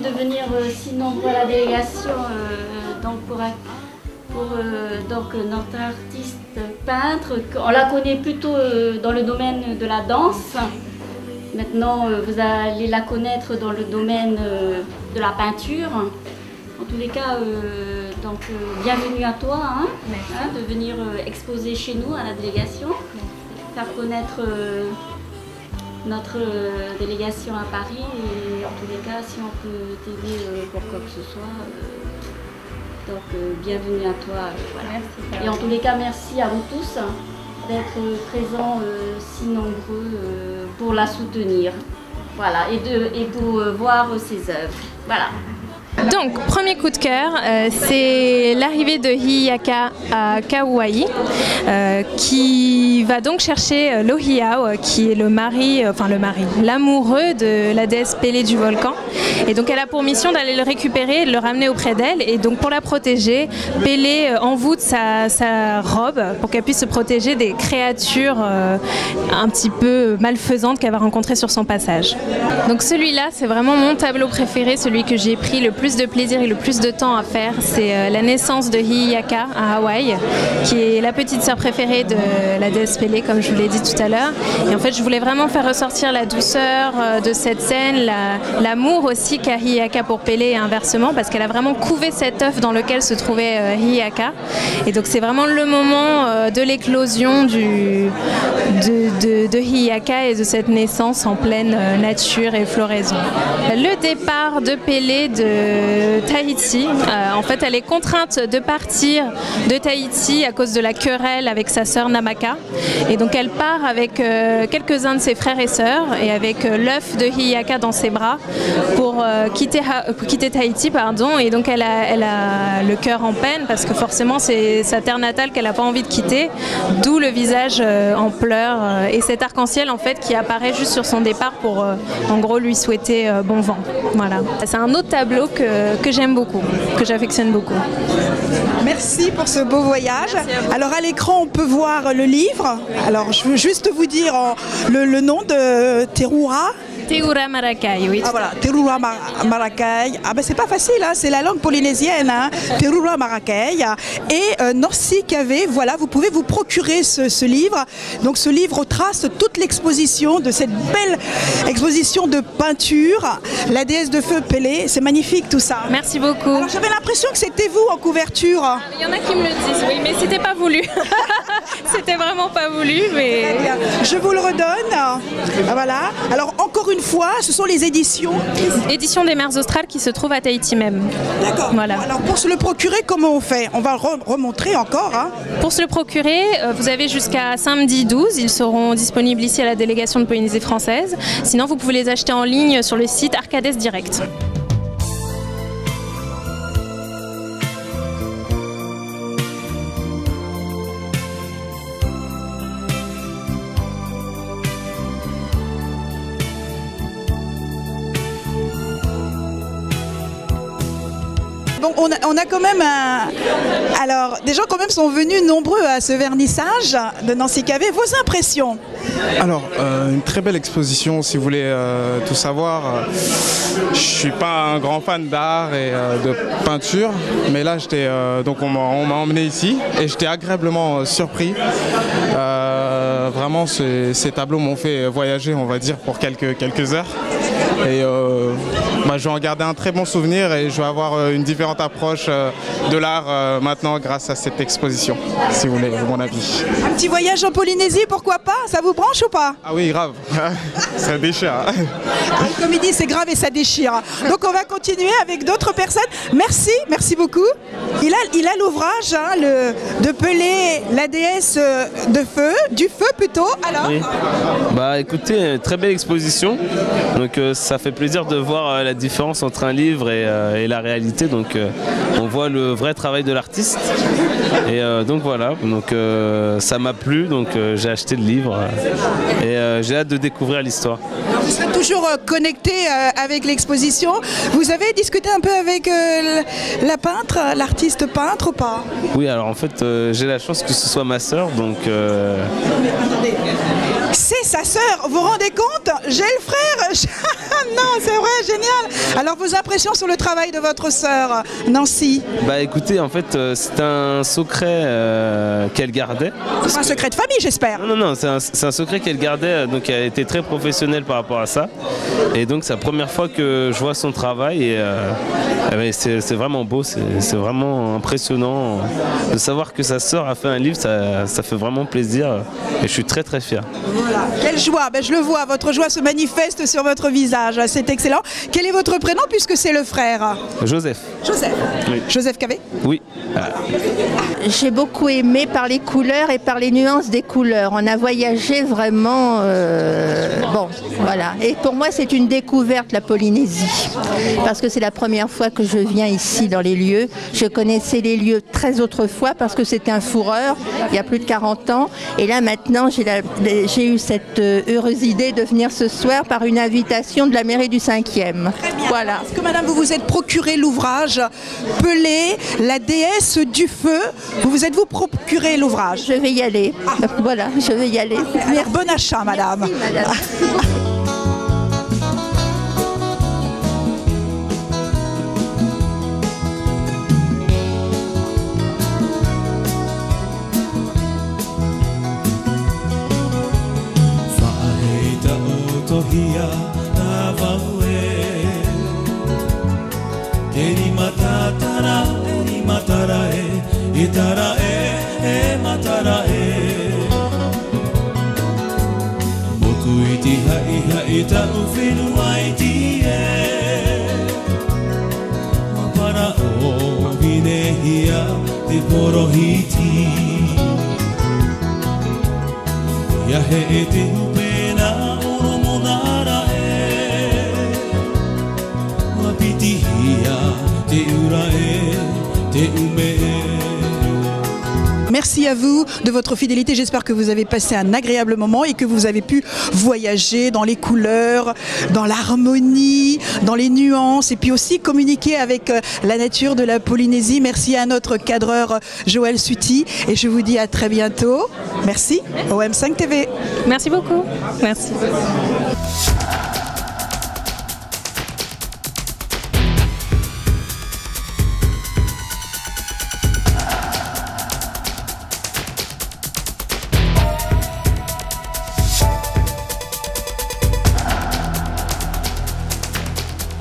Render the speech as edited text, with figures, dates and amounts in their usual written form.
de venir si nombreux à la délégation donc donc notre artiste peintre. On la connaît plutôt dans le domaine de la danse. Maintenant, vous allez la connaître dans le domaine de la peinture. En tous les cas, donc bienvenue à toi de venir exposer chez nous à la délégation, faire connaître notre délégation à Paris et en tous les cas, si on peut t'aider pour quoi que ce soit, donc bienvenue à toi. Voilà. Merci, et en tous les cas, merci à vous tous d'être présents si nombreux pour la soutenir. Voilà, et pour voir ses œuvres. Voilà. Donc, premier coup de cœur, c'est l'arrivée de Hihiyaka à Kauai, qui va donc chercher Lohiau, qui est l'amoureux de la déesse Pélé du volcan. Et donc, elle a pour mission d'aller le récupérer et de le ramener auprès d'elle. Et donc, pour la protéger, Pélé envoûte sa robe pour qu'elle puisse se protéger des créatures un petit peu malfaisantes qu'elle va rencontrer sur son passage. Donc, celui-là, c'est vraiment mon tableau préféré, celui que j'ai pris le plus de plaisir et le plus de temps à faire. C'est la naissance de Hihiyaka à Hawaï, qui est la petite sœur préférée de la déesse Pélé, comme je vous l'ai dit tout à l'heure. Et en fait, je voulais vraiment faire ressortir la douceur de cette scène, l'amour aussi qu'a Hihiyaka pour Pélé et inversement, parce qu'elle a vraiment couvé cet œuf dans lequel se trouvait Hihiyaka. Et donc, c'est vraiment le moment de l'éclosion de Hihiyaka et de cette naissance en pleine nature et floraison. Le départ de Pélé de Tahiti, en fait elle est contrainte de partir de Tahiti à cause de la querelle avec sa sœur Namaka, et donc elle part avec quelques-uns de ses frères et sœurs et avec l'œuf de Hihiyaka dans ses bras pour quitter Tahiti, pardon. Et donc elle a le cœur en peine parce que forcément c'est sa terre natale qu'elle n'a pas envie de quitter, d'où le visage en pleurs et cet arc-en-ciel en fait qui apparaît juste sur son départ pour en gros lui souhaiter bon vent. Voilà, c'est un autre tableau que j'aime beaucoup, que j'affectionne beaucoup. Merci pour ce beau voyage. Alors à l'écran on peut voir le livre. Alors je veux juste vous dire le nom de Terura. Terura Marakai, oui. Ah voilà, Terura Marakai. Ah ben c'est pas facile, hein, c'est la langue polynésienne. Hein. Terura Marakai. Et Norsi Cave, voilà, vous pouvez vous procurer ce livre. Donc ce livre retrace toute l'exposition de cette belle exposition de peinture, la déesse de feu Pélé. C'est magnifique tout ça. Merci beaucoup. Alors j'avais l'impression que c'était vous en couverture. Il y en a qui me le disent, oui, mais c'était pas voulu. C'était vraiment pas voulu, mais... Je vous le redonne. Voilà. Alors encore une fois, ce sont les éditions des Mers Australes qui se trouvent à Tahiti même. D'accord. Voilà. Alors pour se le procurer, comment on fait? On va remontrer encore. Hein. Pour se le procurer, vous avez jusqu'à samedi 12. Ils seront disponibles ici à la délégation de Polynésie française. Sinon, vous pouvez les acheter en ligne sur le site Arcades Direct. Donc on a quand même Alors, des gens quand même sont venus nombreux à ce vernissage de Nancy Cavé. Vos impressions? Alors, une très belle exposition, si vous voulez tout savoir. Je suis pas un grand fan d'art et de peinture, mais là, donc on m'a emmené ici et j'étais agréablement surpris. Vraiment, ces tableaux m'ont fait voyager, on va dire, pour quelques heures. Et je vais en garder un très bon souvenir et je vais avoir une différente approche de l'art maintenant grâce à cette exposition, si vous voulez mon avis. Un petit voyage en Polynésie, pourquoi pas? Ça vous branche ou pas? Ah oui, grave, ça déchire. Comme il dit, c'est grave et ça déchire. Donc on va continuer avec d'autres personnes. Merci beaucoup. Il a l'ouvrage de Pélé, la déesse de feu, du feu plutôt. Alors oui. Bah écoutez, très belle exposition. Donc ça fait plaisir de voir la différence entre un livre et la réalité. Donc on voit le vrai travail de l'artiste. Et donc voilà, donc ça m'a plu, donc j'ai acheté le livre et j'ai hâte de découvrir l'histoire. Vous serez toujours connecté avec l'exposition. Vous avez discuté un peu avec la peintre, l'artiste peintre ou pas? Oui, alors en fait j'ai la chance que ce soit ma sœur, donc... C'est sa sœur, vous vous rendez compte? J'ai le frère, dommage. Non, c'est vrai, génial. Alors vos impressions sur le travail de votre sœur, Nancy? Bah écoutez, en fait, c'est un secret qu'elle gardait. C'est un secret de famille, j'espère. Non, c'est un secret qu'elle gardait, donc elle était très professionnelle par rapport à ça. Et donc c'est la première fois que je vois son travail et c'est vraiment beau, c'est vraiment impressionnant de savoir que sa sœur a fait un livre, ça fait vraiment plaisir et je suis très très fier. Voilà. Quelle joie, je le vois, votre joie se manifeste sur votre visage, c'est excellent. Quel est votre prénom puisque c'est le frère? Joseph. Joseph. Oui. Joseph Cavé? Oui. J'ai beaucoup aimé par les couleurs et par les nuances des couleurs. On a voyagé vraiment... bon, voilà. Et pour moi, c'est une découverte, la Polynésie. Parce que c'est la première fois que je viens ici dans les lieux. Je connaissais les lieux très autrefois parce que c'était un fourreur, il y a plus de 40 ans. Et là, maintenant, j'ai eu cette heureuse idée de venir ce soir par une invitation de la mairie du 5e. Voilà. Est-ce que madame, vous vous êtes procuré l'ouvrage Pelé, la déesse du feu? Vous êtes-vous procuré l'ouvrage? Je vais y aller. Voilà, je vais y aller. Alors, bon achat, madame. Merci, madame. Merci à vous de votre fidélité. J'espère que vous avez passé un agréable moment et que vous avez pu voyager dans les couleurs, dans l'harmonie, dans les nuances et puis aussi communiquer avec la nature de la Polynésie. Merci à notre cadreur Joël Suti et je vous dis à très bientôt. Merci. OM5 TV. Merci beaucoup. Merci.